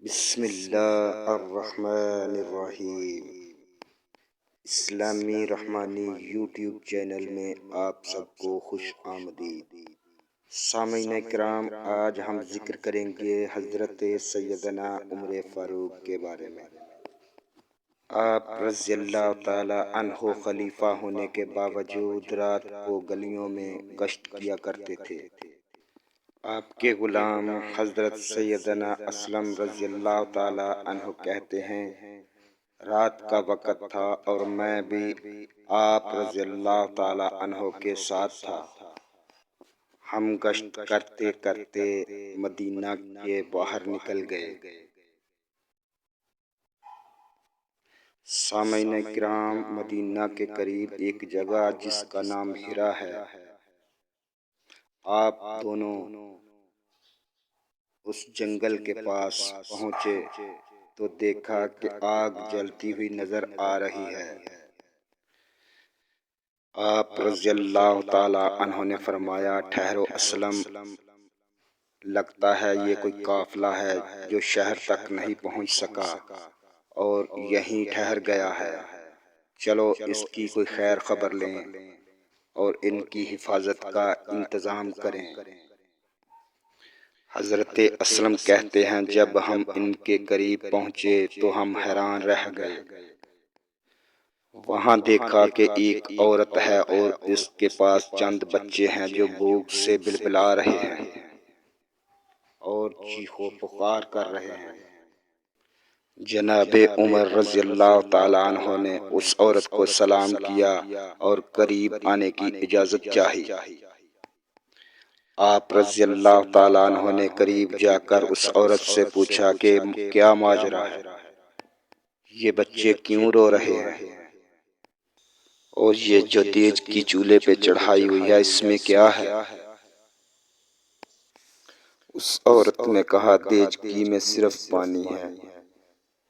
بسم اللہ الرحمن الرحیم۔ اسلامی رحمانی یوٹیوب چینل میں آپ سب کو خوش آمدید۔ سامعین کرام، آج ہم ذکر کریں گے حضرت سیدنا عمر فاروق کے بارے میں۔ آپ رضی اللہ تعالی عنہ خلیفہ ہونے کے باوجود رات کو گلیوں میں گشت کیا کرتے تھے۔ آپ کے غلام حضرت سیدنا اسلم رضی اللہ تعالی عنہ کہتے ہیں، رات کا وقت تھا اور میں بھی آپ رضی اللہ تعالی عنہ کے ساتھ تھا۔ ہم گشت کرتے کرتے مدینہ کے باہر نکل گئے۔ سامعین کرام، مدینہ کے قریب ایک جگہ جس کا نام ہرا ہے، آپ دونوں اس جنگل کے پاس پہنچے تو دیکھا کہ آگ جلتی ہوئی نظر آ رہی ہے۔ آپ رضی اللہ تعالی عنہ نے فرمایا، ٹھہرو اسلم، لگتا ہے یہ کوئی قافلہ ہے جو شہر تک نہیں پہنچ سکا اور یہیں ٹھہر گیا ہے، چلو اس کی کوئی خیر خبر لیں اور ان کی حفاظت کا انتظام کریں۔ حضرت اسلم کہتے ہیں، جب ہم ان کے قریب پہنچے تو ہم حیران رہ گئے۔ وہاں دیکھا کہ ایک عورت ہے اور اس کے پاس چند بچے ہیں جو بھوک سے بلبلا رہے ہیں اور چیخ و پکار کر رہے ہیں۔ جناب عمر رضی اللہ تعالیٰ عنہ نے اس عورت کو سلام کیا اور قریب آنے کی اجازت چاہی۔ آپ رضی اللہ تعالیٰ عنہ نے قریب جا کر اس عورت سے پوچھا کہ کیا ماجرا ہے، یہ بچے کیوں رو رہے ہیں اور یہ جو دیگ کی چولہے پہ چڑھائی ہوئی ہے اس میں کیا ہے؟ اس عورت نے کہا، دیچکی میں صرف پانی ہے،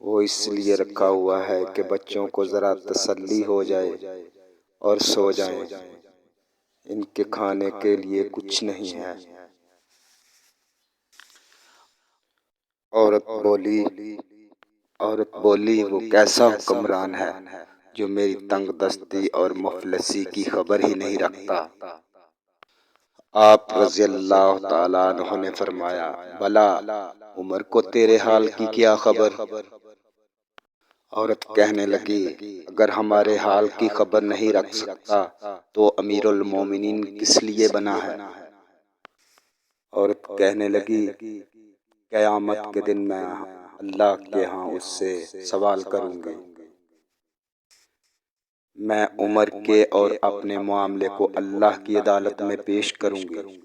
وہ اس لیے رکھا ہوا ہے کہ بچوں کو ذرا تسلی ہو جائے اور سو جائیں، ان کے کھانے کے لیے کچھ نہیں ہے۔ عورت بولی، وہ کیسا حکمران ہے جو میری تنگ دستی اور مفلسی کی خبر ہی نہیں رکھتا؟ آپ رضی اللہ تعالیٰ عنہ نے فرمایا، بھلا عمر کو تیرے حال کی کیا خبر؟ عورت کہنے لگی، اگر ہمارے حال کی خبر نہیں رکھ سکتا تو امیر المومنین کس لیے بنا ہے؟ عورت کہنے لگی، قیامت کے دن میں اللہ کے ہاں اس سے سوال کروں گی، میں عمر کے اور اپنے معاملے کو اللہ کی عدالت میں پیش کروں گی۔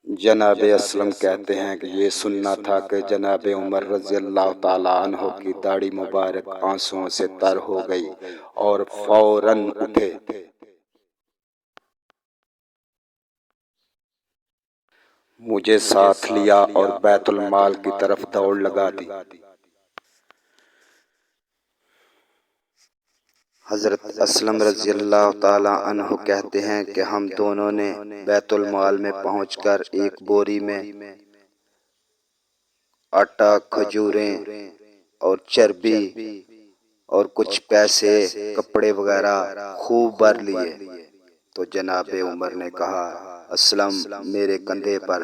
جناب اسلم کہتے ہیں کہ یہ سننا تھا کہ جناب عمر رضی اللہ تعالیٰ عنہ کی داڑھی مبارک آنسوؤں سے تر ہو گئی اور فوراً اٹھے۔ مجھے ساتھ لیا اور بیت المال کی طرف دوڑ لگا دی۔ حضرت اسلم رضی اللہ تعالیٰ عنہ کہتے ہیں کہ ہم دونوں نے بیت المال میں پہنچ کر ایک بوری میں آٹا، کھجوریں اور چربی اور کچھ پیسے، کپڑے وغیرہ خوب بھر لیے تو جناب عمر نے کہا، اسلم میرے کندھے پر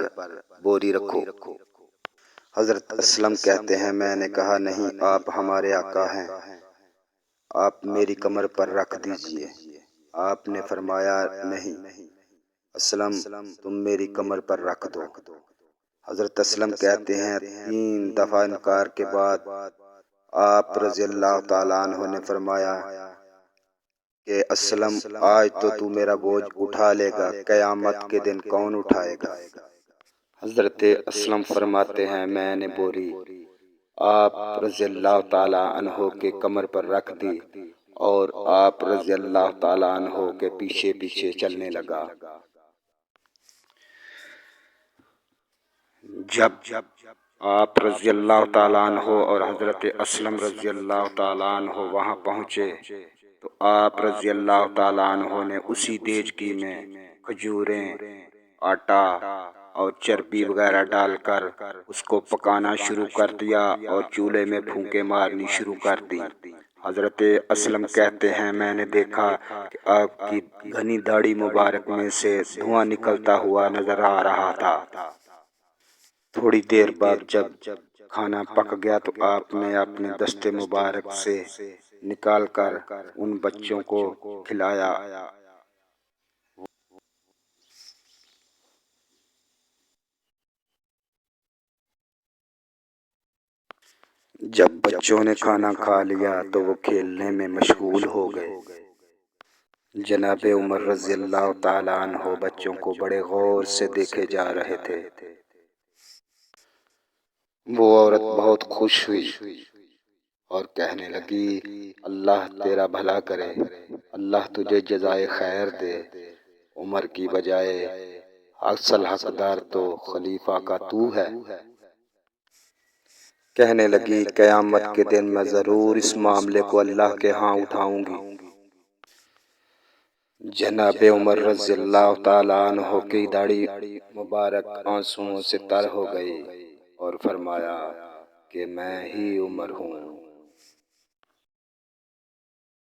بوری رکھو۔ حضرت اسلم کہتے ہیں، میں نے کہا، نہیں، آپ ہمارے آقا ہیں، آپ میری کمر پر رکھ دیجئے۔ آپ نے فرمایا، نہیں اسلم، تم میری کمر پر رکھ دو۔ حضرت اسلم کہتے ہیں، 3 دفعہ انکار کے بعد آپ رضی اللہ تعالیٰ عنہ نے فرمایا کہ اسلم، آج تو میرا بوجھ اٹھا لے گا، قیامت کے دن کون اٹھائے گا؟ حضرت اسلم فرماتے ہیں، میں نے بوری آپ رضی اللہ تعالیٰ عنہ کے کمر پر رکھ دی اور آپ رضی اللہ تعالیٰ عنہ کے پیچھے پیچھے چلنے لگا۔ جب آپ رضی اللہ تعالیٰ عنہ اور حضرت اسلم رضی اللہ تعالیٰ عنہ وہاں پہنچے تو آپ رضی اللہ تعالیٰ عنہ نے اسی دیچکی میں کھجوریں، آٹا اور چربی وغیرہ ڈال کر اس کو پکانا شروع کر دیا اور چولہے میں پھونکے مارنی شروع کر دی۔ حضرت اسلم کہتے ہیں میں نے دیکھا کہ آپ کی گھنی داڑھی مبارک میں سے دھواں نکلتا ہوا نظر آ رہا تھا۔ تھوڑی دیر بعد جب کھانا پک گیا تو آپ نے اپنے دست مبارک سے نکال کر ان بچوں کو کھلایا۔ جب بچوں نے کھانا کھا لیا تو وہ کھیلنے میں مشغول ہو گئے۔ جناب عمر رضی اللہ تعالیٰ عنہ بچوں کو بڑے غور سے دیکھے جا رہے تھے۔ وہ عورت بہت خوش ہوئی اور کہنے لگی اللہ تیرا بھلا کرے، اللہ تجھے جزائے خیر دے، عمر کی بجائے اصل حقدار تو خلیفہ کا تو ہے۔ کہنے لگی قیامت کے دن میں ضرور اس معاملے کو اللہ کے ہاں اٹھاؤں گی۔ جناب عمر رضی اللہ تعالیٰ عنہ کی داڑھی مبارک آنسوؤں سے تر ہو گئی اور فرمایا کہ میں ہی عمر ہوں۔